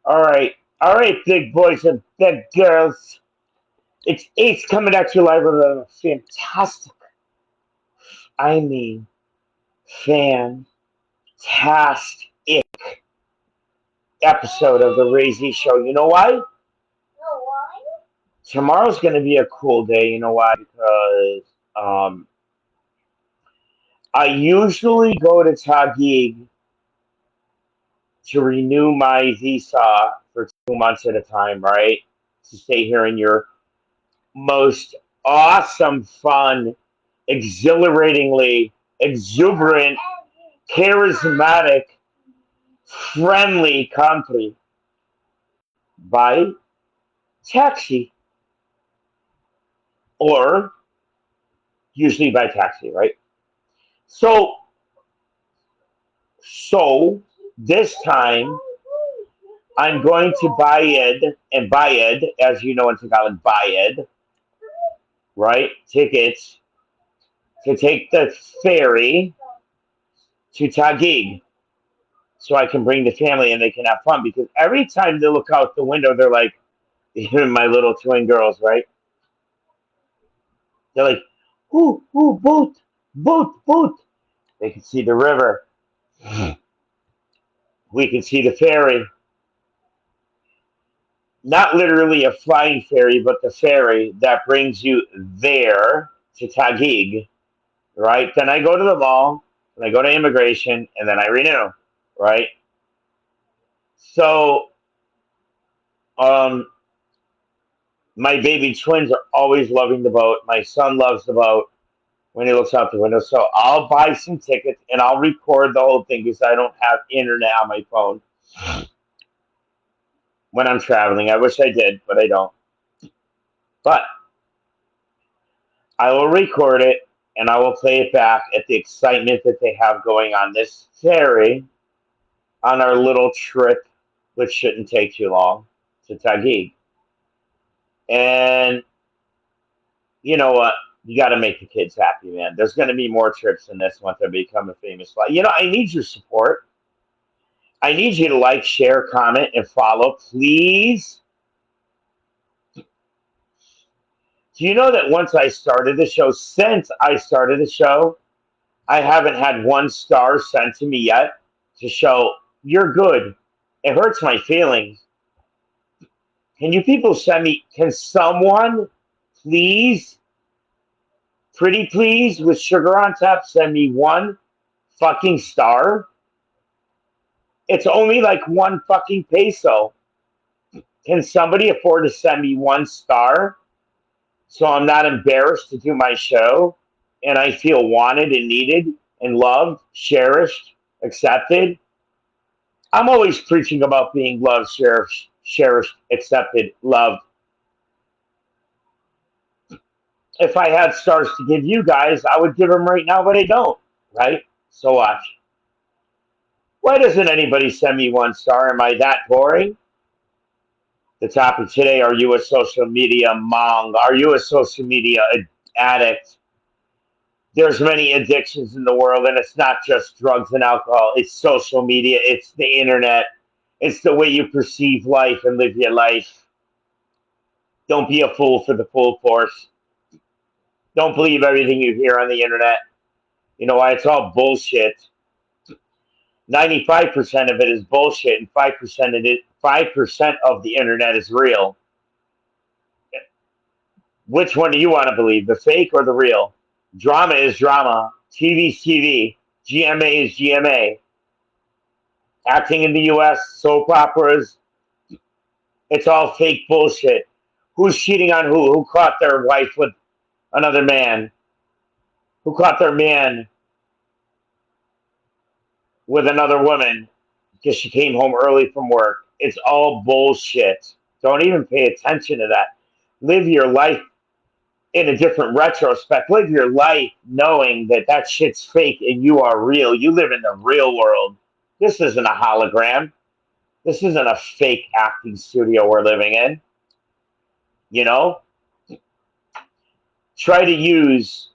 All right, big boys and big girls. It's Ace coming at you live with a fantastic, I mean, fantastic episode of the Ray Z Show. You know why? Tomorrow's going to be a cool day. You know why? Because I usually go to Taguig to renew my visa for 2 months at a time, right? To stay here in your most awesome, fun, exhilaratingly exuberant, charismatic, friendly country by taxi or usually by taxi, right? So, so this time I'm going to Bayed and Bayed, as you know in Tagalog, Bayed, right? Tickets to take the ferry to Taguig so I can bring the family and they can have fun because every time they look out the window, they're like, my little twin girls, right? They're like, ooh, boat, boat. They can see the river. We can see the ferry. Not literally a flying ferry, but the ferry that brings you there to Taguig, right? Then I go to the mall, and I go to immigration, and then I renew, right? So, um, my baby twins are always loving the boat. My son loves the boat when he looks out the window. So I'll buy some tickets and I'll record the whole thing because I don't have internet on my phone when I'm traveling. I wish I did, but I don't. But I will record it and I will play it back at the excitement that they have going on this ferry on our little trip, which shouldn't take too long, to Taguig. And you know what? You got to make the kids happy, man. There's going to be more trips than this once I become a famous fly. You know, I need your support. I need you to like, share, comment, and follow, please. Do you know that once I started the show, since I started the show, I haven't had 1 star sent to me yet to show you're good. It hurts my feelings. Can you people send me, can someone please, pretty please, with sugar on top, send me 1 fucking star? It's only like 1 fucking peso. Can somebody afford to send me 1 star so I'm not embarrassed to do my show and I feel wanted and needed and loved, cherished, accepted? I'm always preaching about being loved, cherished, accepted, loved. If I had stars to give you guys, I would give them right now, but I don't, right? So watch. Why doesn't anybody send me 1 star? Am I that boring? The topic today, are you a social media mong? Are you a social media addict? There's many addictions in the world, and it's not just drugs and alcohol. It's social media. It's the internet. It's the way you perceive life and live your life. Don't be a fool for the full force. Don't believe everything you hear on the internet. You know why? It's all bullshit. 95% of it is bullshit, and 5% of it, 5% of the internet is real. Which one do you want to believe, the fake or the real? Drama is drama. TV is TV. GMA is GMA. Acting in the US, soap operas, it's all fake bullshit. Who's cheating on who? Who caught their wife with another man? Who caught their man with another woman because she came home early from work? It's all bullshit. Don't even pay attention to that. Live your life in a different retrospect. Live your life knowing that that shit's fake and you are real. You live in the real world. This isn't a hologram. This isn't a fake acting studio we're living in. You know, try to use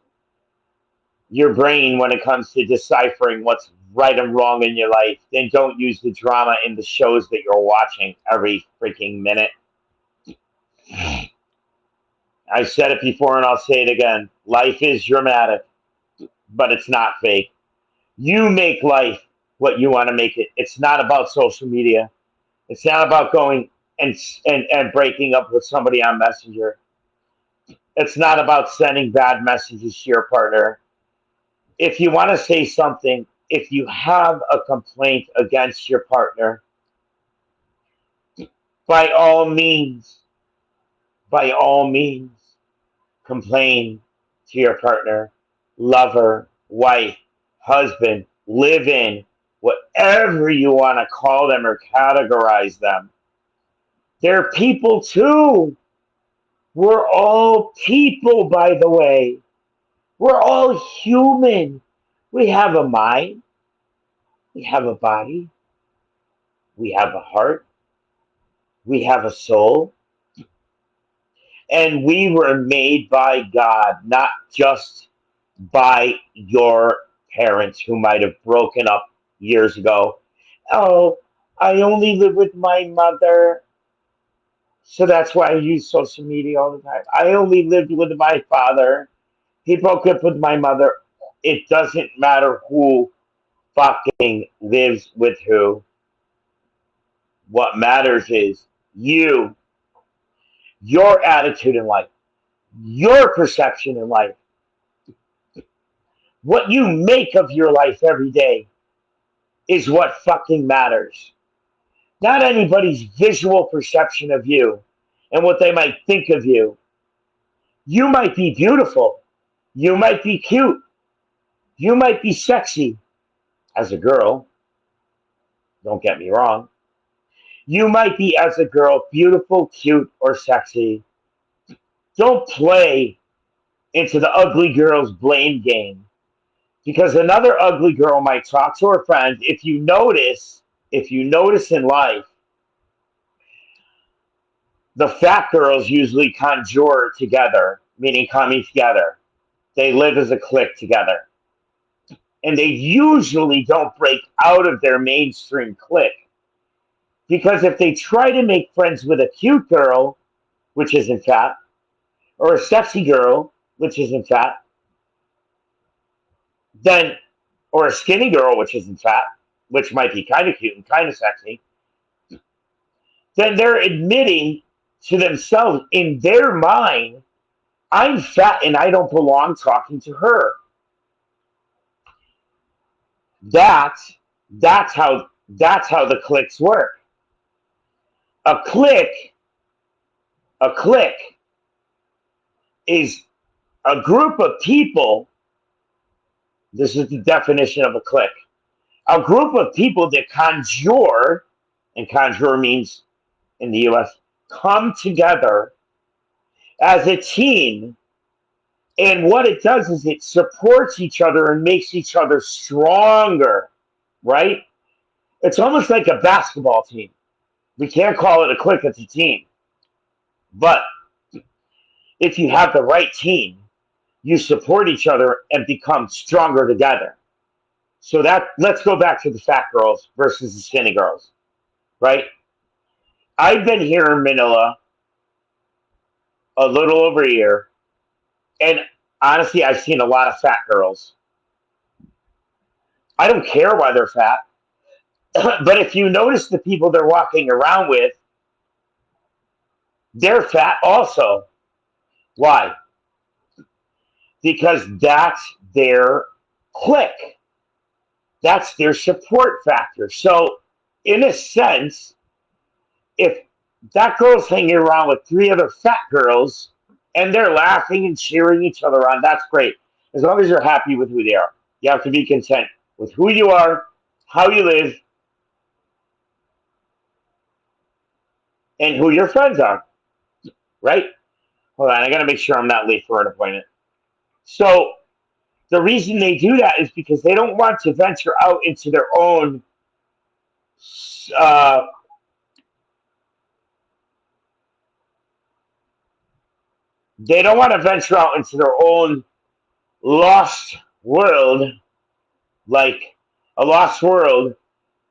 your brain when it comes to deciphering what's right and wrong in your life, then don't use the drama in the shows that you're watching every freaking minute. I said it before and I'll say it again. Life is dramatic, but it's not fake. You make life what you want to make it. It's not about social media. It's not about going and breaking up with somebody on Messenger. It's not about sending bad messages to your partner. If you want to say something, if you have a complaint against your partner, by all means, by all means, complain to your partner, lover, wife, husband, live in, whatever you want to call them or categorize them. They're people too. We're all people, by the way. We're all human. We have a mind, we have a body, we have a heart, we have a soul, and we were made by God, not just by your parents who might have broken up years ago. Oh, I only live with my mother, so that's why I use social media all the time. I only lived with my father. He broke up with my mother. It doesn't matter who fucking lives with who. What matters is you, your attitude in life, your perception in life, what you make of your life every day is what fucking matters. Not anybody's visual perception of you and what they might think of you. You might be beautiful. You might be cute. You might be sexy as a girl. Don't get me wrong. You might be, as a girl, beautiful, cute, or sexy. Don't play into the ugly girl's blame game because another ugly girl might talk to her friend. If you notice in life, the fat girls usually conjure together, meaning coming together. They live as a clique together. And they usually don't break out of their mainstream clique because if they try to make friends with a cute girl, which isn't fat, or a sexy girl, which isn't fat, then, or a skinny girl, which isn't fat, which might be kind of cute and kind of sexy, then they're admitting to themselves in their mind, I'm fat and I don't belong talking to her. That's that's how the cliques work. A clique, a clique is a group of people. This is the definition of a clique. A group of people that conjure, and conjure means in the US, come together as a team. And what it does is it supports each other and makes each other stronger, right? It's almost like a basketball team. We can't call it a clique, it's a team. But if you have the right team, you support each other and become stronger together. So that let's go back to the fat girls versus the skinny girls, right? I've been here in Manila a little over a year, and honestly, I've seen a lot of fat girls. I don't care why they're fat, but if you notice the people they're walking around with, they're fat also. Why? Because that's their clique. That's their support factor. So, in a sense, if that girl's hanging around with three other fat girls and they're laughing and cheering each other on, that's great. As long as you're happy with who they are. You have to be content with who you are, how you live, and who your friends are, right? Hold on, I gotta make sure I'm not late for an appointment. So the reason they do that is because they don't want to venture out into their own uh, they don't want to venture out into their own lost world like, a lost world,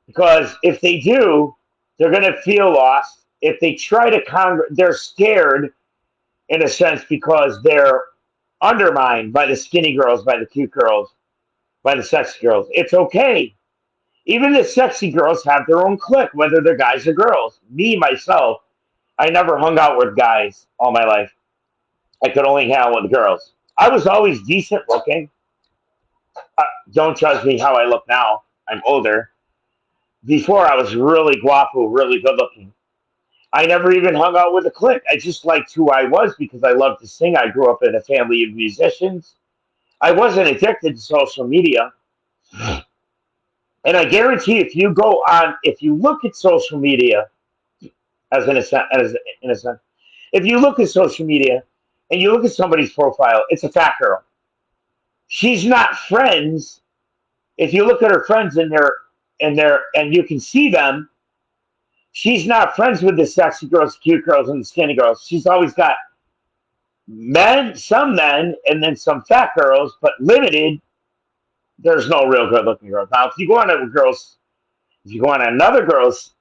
because if they do, they're going to feel lost. If they try to they're scared in a sense because they're undermined by the skinny girls, by the cute girls, by the sexy girls. It's okay. Even the sexy girls have their own clique, whether they're guys or girls. Me, myself, I never hung out with guys all my life. I could only hang out with girls. I was always decent looking. Don't judge me how I look now. I'm older. Before, I was really guapo, really good looking. I never even hung out with a clique. I just liked who I was because I loved to sing. I grew up in a family of musicians. I wasn't addicted to social media. And I guarantee if you look at social media as in a sense, if you look at social media and you look at somebody's profile, it's a fat girl. She's not friends. If you look at her friends and you can see them, she's not friends with the sexy girls, cute girls, and the skinny girls. She's always got men, and then some fat girls, but limited. There's no real good looking girls. Now, if you go on another girl's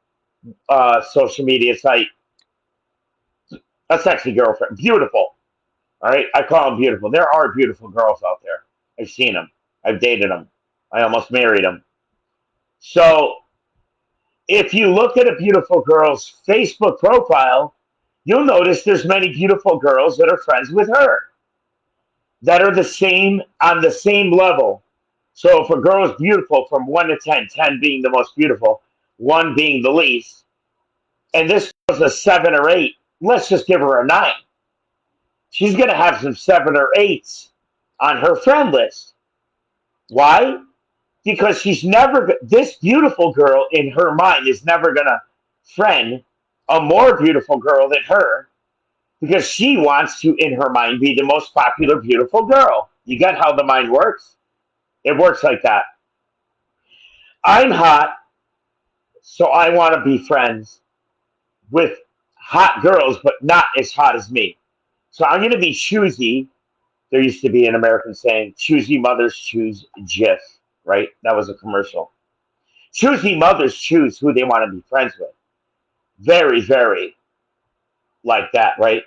social media site, a sexy girlfriend, beautiful. All right, I call them beautiful. There are beautiful girls out there. I've seen them. I've dated them. I almost married them. So if you look at a beautiful girl's Facebook profile, you'll notice there's many beautiful girls that are friends with her that are the same on the same level. So if a girl is beautiful from 1 to 10, 10 being the most beautiful, 1 being the least, and this was a 7 or 8, let's just give her a 9. She's going to have some 7 or 8s on her friend list. Why? Because this beautiful girl in her mind is never going to friend a more beautiful girl than her, because she wants to, in her mind, be the most popular beautiful girl. You get how the mind works? It works like that. I'm hot, so I want to be friends with hot girls, but not as hot as me. So I'm going to be choosy. There used to be an American saying, choosy mothers choose Jif, right? That was a commercial. Choosy mothers choose who they want to be friends with. Very, very like that, right?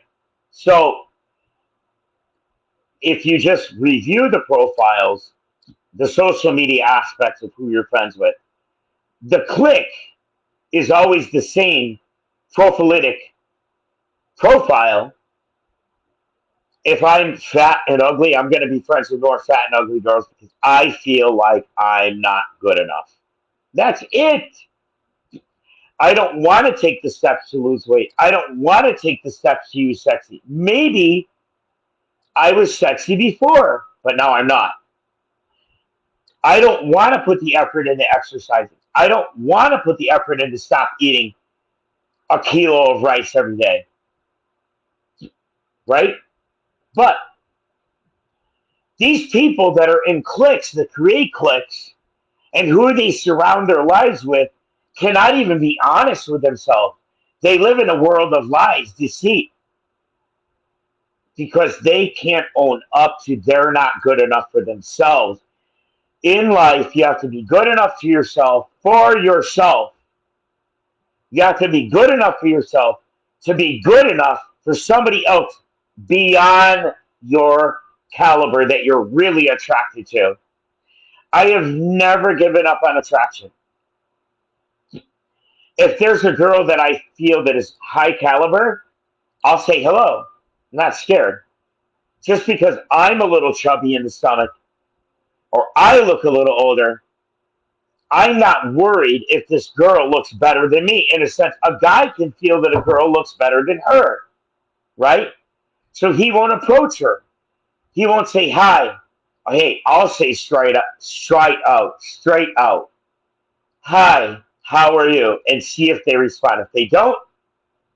So if you just review the profiles, the social media aspects of who you're friends with, the clique is always the same profilytic profile. If I'm fat and ugly, I'm going to be friends with more fat and ugly girls because I feel like I'm not good enough. That's it. I don't want to take the steps to lose weight. I don't want to take the steps to use sexy. Maybe I was sexy before, but now I'm not. I don't want to put the effort into exercising. I don't want to put the effort into stop eating a kilo of rice every day, right? But these people that are in cliques, that create cliques, and who they surround their lives with, cannot even be honest with themselves. They live in a world of lies, deceit, because they can't own up to they're not good enough for themselves. In life, you have to be good enough to yourself for yourself. You have to be good enough for yourself to be good enough for somebody else beyond your caliber that you're really attracted to. I have never given up on attraction. If there's a girl that I feel that is high caliber, I'll say hello. I'm not scared. Just because I'm a little chubby in the stomach or I look a little older, I'm not worried if this girl looks better than me. In a sense, a guy can feel that a girl looks better than her, right? So he won't approach her. He won't say hi. Hey, I'll say straight out. Hi, how are you? And see if they respond. If they don't,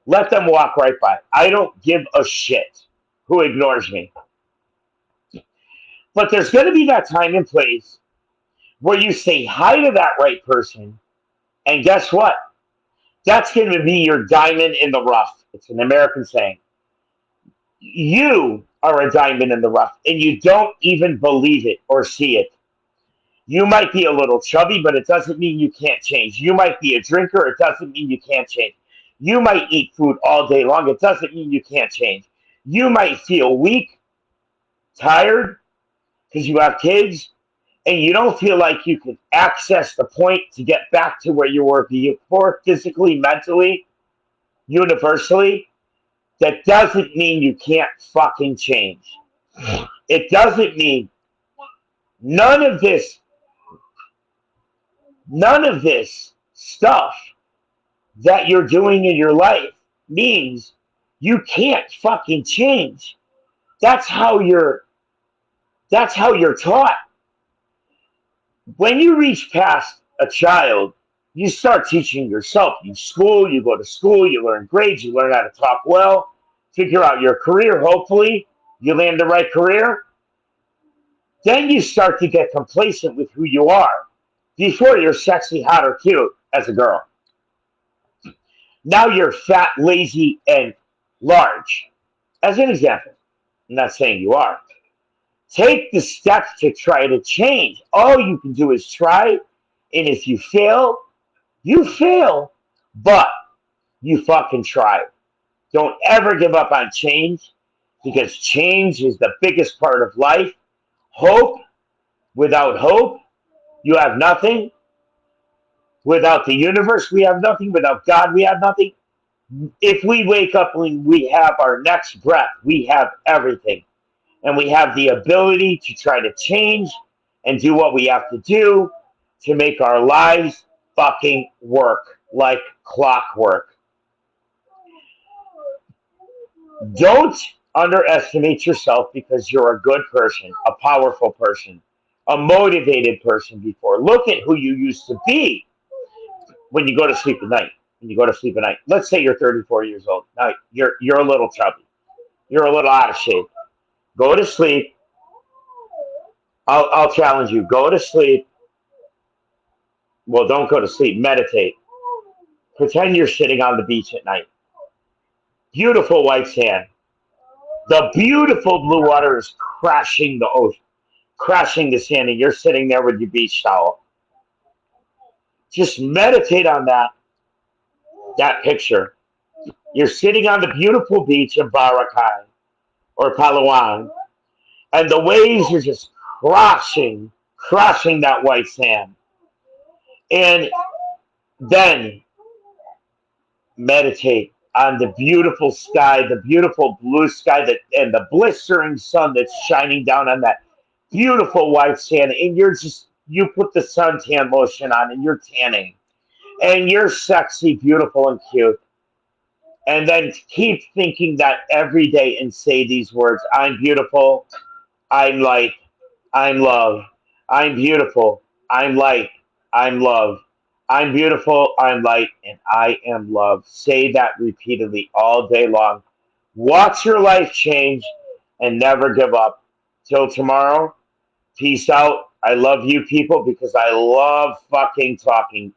let them walk right by. I don't give a shit who ignores me. But there's going to be that time and place where you say hi to that right person, and guess what? That's going to be your diamond in the rough. It's an American saying. You are a diamond in the rough, and you don't even believe it or see it. You might be a little chubby, but it doesn't mean you can't change. You might be a drinker, it doesn't mean you can't change. You might eat food all day long, it doesn't mean you can't change. You might feel weak, tired, because you have kids, and you don't feel like you can access the point to get back to where you were before, physically, mentally, universally. That doesn't mean you can't fucking change. It doesn't mean none of this, none of this stuff that you're doing in your life means you can't fucking change. That's how you're that's how you're taught. When you reach past a child, you start teaching yourself. You go to school, you learn grades, you learn how to talk well, figure out your career, hopefully, you land the right career. Then you start to get complacent with who you are. Before you're sexy, hot, or cute as a girl. Now you're fat, lazy, and large. As an example, I'm not saying you are. Take the steps to try to change. All you can do is try, and if you fail, but you fucking try. Don't ever give up on change because change is the biggest part of life. Hope, without hope, you have nothing. Without the universe, we have nothing. Without God, we have nothing. If we wake up when we have our next breath, we have everything. And we have the ability to try to change and do what we have to do to make our lives fucking work like clockwork. Don't underestimate yourself because you're a good person, a powerful person, a motivated person before. Look at who you used to be when you go to sleep at night. When you go to sleep at night. Let's say you're 34 years old. Now you're a little chubby. You're a little out of shape. Go to sleep. I'll challenge you. Go to sleep. Well, don't go to sleep. Meditate. Pretend you're sitting on the beach at night. Beautiful white sand. The beautiful blue water is crashing the ocean, crashing the sand, and you're sitting there with your beach towel. Just meditate on that picture. You're sitting on the beautiful beach of Boracay or Palawan, and the waves are just crashing that white sand. And then meditate on the beautiful sky, the beautiful blue sky that and the blistering sun that's shining down on that beautiful white sand. And you put the suntan lotion on and you're tanning. And you're sexy, beautiful, and cute. And then keep thinking that every day and say these words: I'm beautiful, I'm light, I'm love. I'm beautiful, I'm light, I'm love. I'm beautiful, I'm light, and I am love. Say that repeatedly all day long. Watch your life change and never give up. Till tomorrow, peace out. I love you people because I love fucking talking.